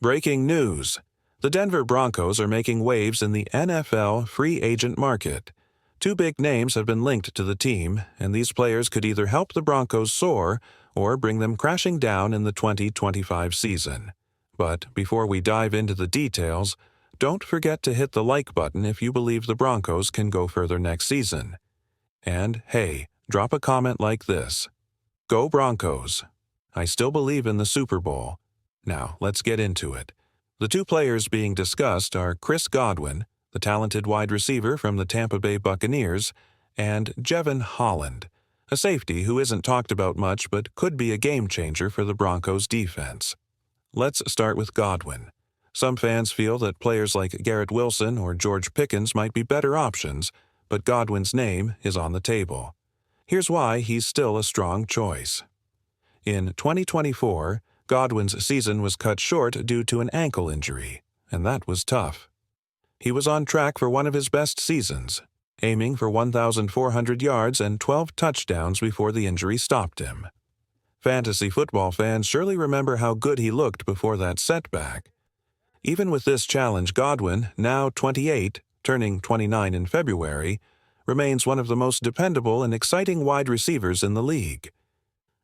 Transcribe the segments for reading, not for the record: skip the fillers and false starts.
Breaking news. The Denver Broncos are making waves in the NFL free agent market. Two big names have been linked to the team, and these players could either help the Broncos soar or bring them crashing down in the 2025 season. But before we dive into the details, don't forget to hit the like button if you believe the Broncos can go further next season. And hey, drop a comment like this. Go Broncos! I still believe in the Super Bowl. Now, let's get into it. The two players being discussed are Chris Godwin, the talented wide receiver from the Tampa Bay Buccaneers, and Jevon Holland, a safety who isn't talked about much but could be a game-changer for the Broncos' defense. Let's start with Godwin. Some fans feel that players like Garrett Wilson or George Pickens might be better options, but Godwin's name is on the table. Here's why he's still a strong choice. In 2024, Godwin's season was cut short due to an ankle injury, and that was tough. He was on track for one of his best seasons, aiming for 1,400 yards and 12 touchdowns before the injury stopped him. Fantasy football fans surely remember how good he looked before that setback. Even with this challenge, Godwin, now 28, turning 29 in February, remains one of the most dependable and exciting wide receivers in the league.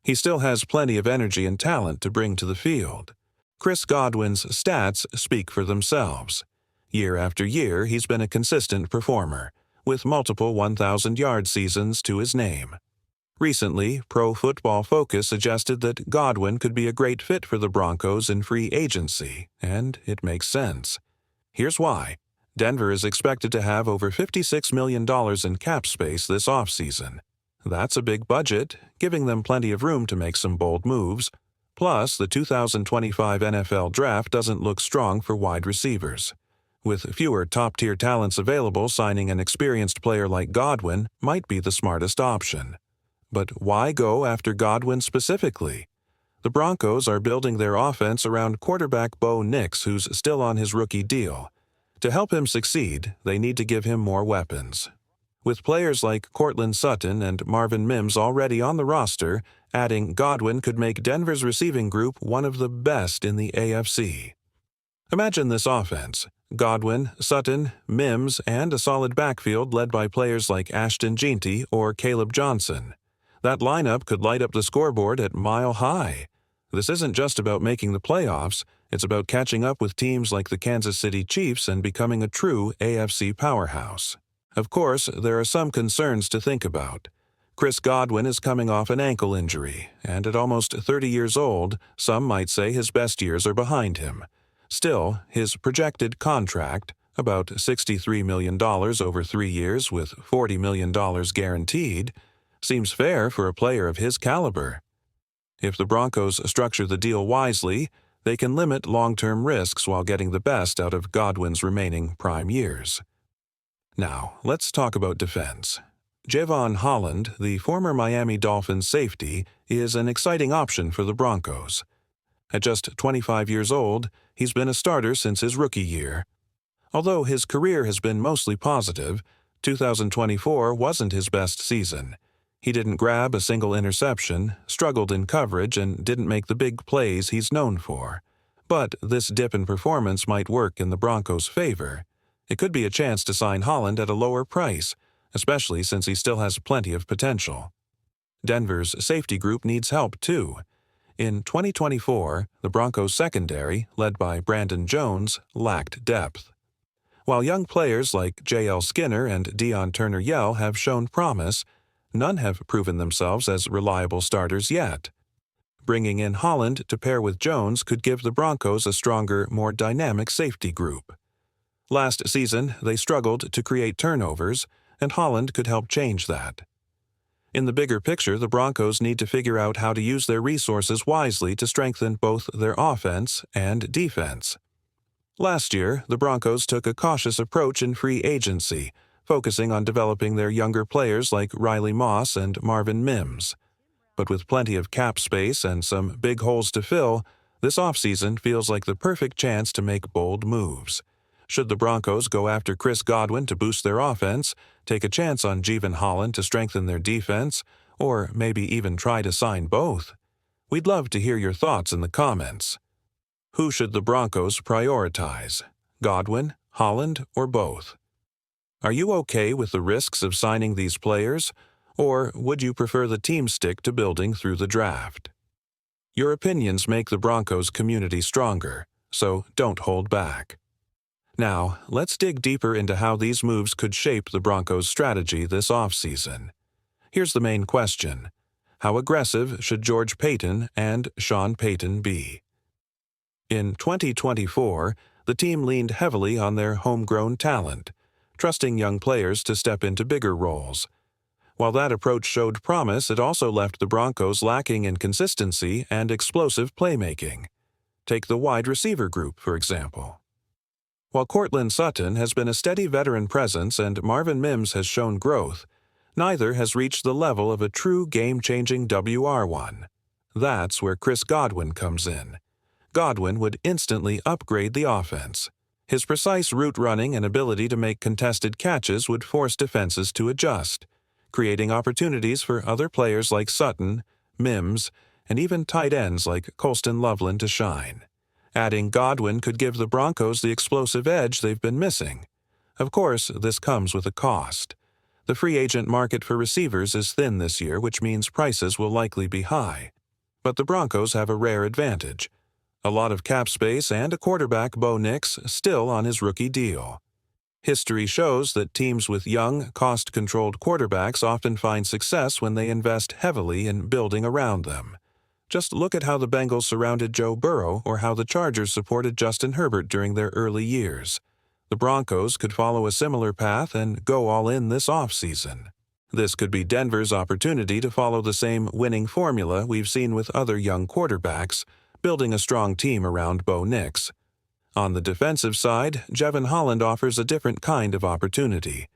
He still has plenty of energy and talent to bring to the field. Chris Godwin's stats speak for themselves. Year after year, he's been a consistent performer, with multiple 1,000-yard seasons to his name. Recently, Pro Football Focus suggested that Godwin could be a great fit for the Broncos in free agency, and it makes sense. Here's why. Denver is expected to have over $56 million in cap space this offseason. That's a big budget, giving them plenty of room to make some bold moves. Plus, the 2025 NFL Draft doesn't look strong for wide receivers. With fewer top-tier talents available, signing an experienced player like Godwin might be the smartest option. But why go after Godwin specifically? The Broncos are building their offense around quarterback Bo Nix, who's still on his rookie deal. To help him succeed, they need to give him more weapons. With players like Courtland Sutton and Marvin Mims already on the roster, adding Godwin could make Denver's receiving group one of the best in the AFC. Imagine this offense: Godwin, Sutton, Mims, and a solid backfield led by players like Ashton Jeanty or Caleb Johnson. That lineup could light up the scoreboard at mile high. This isn't just about making the playoffs, it's about catching up with teams like the Kansas City Chiefs and becoming a true AFC powerhouse. Of course, there are some concerns to think about. Chris Godwin is coming off an ankle injury, and at almost 30 years old, some might say his best years are behind him. Still, his projected contract, about $63 million over 3 years with $40 million guaranteed, seems fair for a player of his caliber. If the Broncos structure the deal wisely, they can limit long-term risks while getting the best out of Godwin's remaining prime years. Now, let's talk about defense. Jevon Holland, the former Miami Dolphins safety, is an exciting option for the Broncos. At just 25 years old, he's been a starter since his rookie year. Although his career has been mostly positive, 2024 wasn't his best season. He didn't grab a single interception, struggled in coverage, and didn't make the big plays he's known for. But this dip in performance might work in the Broncos' favor. It could be a chance to sign Holland at a lower price, especially since he still has plenty of potential. Denver's safety group needs help, too. In 2024, the Broncos' secondary, led by Brandon Jones, lacked depth. While young players like J.L. Skinner and Deion Turner-Yell have shown promise, none have proven themselves as reliable starters yet. Bringing in Holland to pair with Jones could give the Broncos a stronger, more dynamic safety group. Last season, they struggled to create turnovers, and Holland could help change that. In the bigger picture, the Broncos need to figure out how to use their resources wisely to strengthen both their offense and defense. Last year, the Broncos took a cautious approach in free agency, focusing on developing their younger players like Riley Moss and Marvin Mims. But with plenty of cap space and some big holes to fill, this offseason feels like the perfect chance to make bold moves. Should the Broncos go after Chris Godwin to boost their offense, take a chance on Jevon Holland to strengthen their defense, or maybe even try to sign both? We'd love to hear your thoughts in the comments. Who should the Broncos prioritize? Godwin, Holland, or both? Are you okay with the risks of signing these players, or would you prefer the team stick to building through the draft? Your opinions make the Broncos community stronger, so don't hold back. Now, let's dig deeper into how these moves could shape the Broncos' strategy this offseason. Here's the main question. How aggressive should George Paton and Sean Payton be? In 2024, the team leaned heavily on their homegrown talent, trusting young players to step into bigger roles. While that approach showed promise, it also left the Broncos lacking in consistency and explosive playmaking. Take the wide receiver group, for example. While Courtland Sutton has been a steady veteran presence and Marvin Mims has shown growth, neither has reached the level of a true game-changing WR1. That's where Chris Godwin comes in. Godwin would instantly upgrade the offense. His precise route running and ability to make contested catches would force defenses to adjust, creating opportunities for other players like Sutton, Mims, and even tight ends like Colston Loveland to shine. Adding Godwin could give the Broncos the explosive edge they've been missing. Of course, this comes with a cost. The free agent market for receivers is thin this year, which means prices will likely be high. But the Broncos have a rare advantage. A lot of cap space and a quarterback, Bo Nix, still on his rookie deal. History shows that teams with young, cost-controlled quarterbacks often find success when they invest heavily in building around them. Just look at how the Bengals surrounded Joe Burrow or how the Chargers supported Justin Herbert during their early years. The Broncos could follow a similar path and go all in this offseason. This could be Denver's opportunity to follow the same winning formula we've seen with other young quarterbacks, building a strong team around Bo Nix. On the defensive side, Jevon Holland offers a different kind of opportunity.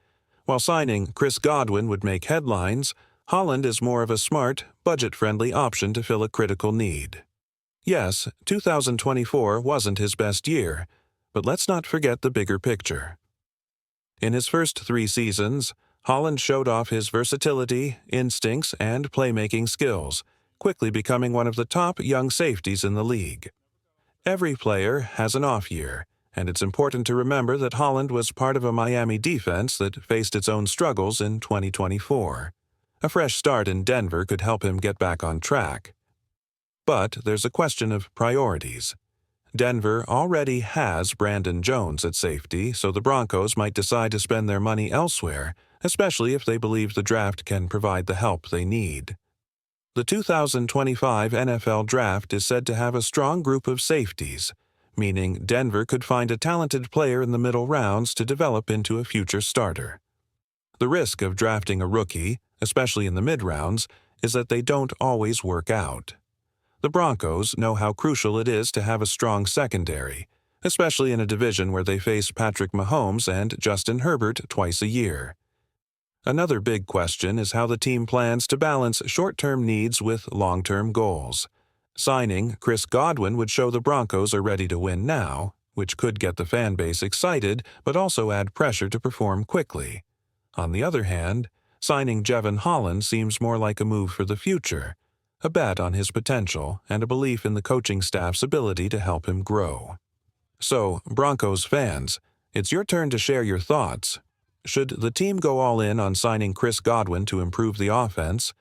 While signing Chris Godwin would make headlines, Holland is more of a smart, budget-friendly option to fill a critical need. Yes, 2024 wasn't his best year, but let's not forget the bigger picture. In his first 3 seasons, Holland showed off his versatility, instincts, and playmaking skills, quickly becoming one of the top young safeties in the league. Every player has an off year, and it's important to remember that Holland was part of a Miami defense that faced its own struggles in 2024. A fresh start in Denver could help him get back on track. But there's a question of priorities. Denver already has Brandon Jones at safety, so the Broncos might decide to spend their money elsewhere, especially if they believe the draft can provide the help they need. The 2025 NFL Draft is said to have a strong group of safeties, meaning Denver could find a talented player in the middle rounds to develop into a future starter. The risk of drafting a rookie, especially in the mid-rounds, is that they don't always work out. The Broncos know how crucial it is to have a strong secondary, especially in a division where they face Patrick Mahomes and Justin Herbert twice a year. Another big question is how the team plans to balance short-term needs with long-term goals. Signing Chris Godwin would show the Broncos are ready to win now, which could get the fan base excited but also add pressure to perform quickly. On the other hand, signing Jevon Holland seems more like a move for the future, a bet on his potential and a belief in the coaching staff's ability to help him grow. So, Broncos fans, it's your turn to share your thoughts. Should the team go all in on signing Chris Godwin to improve the offense?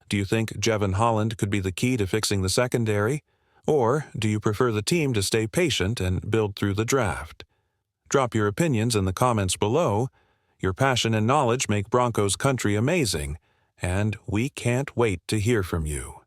Do you think Jevon Holland could be the key to fixing the secondary? Or do you prefer the team to stay patient and build through the draft? Drop your opinions in the comments below. Your passion and knowledge make Broncos country amazing, and we can't wait to hear from you.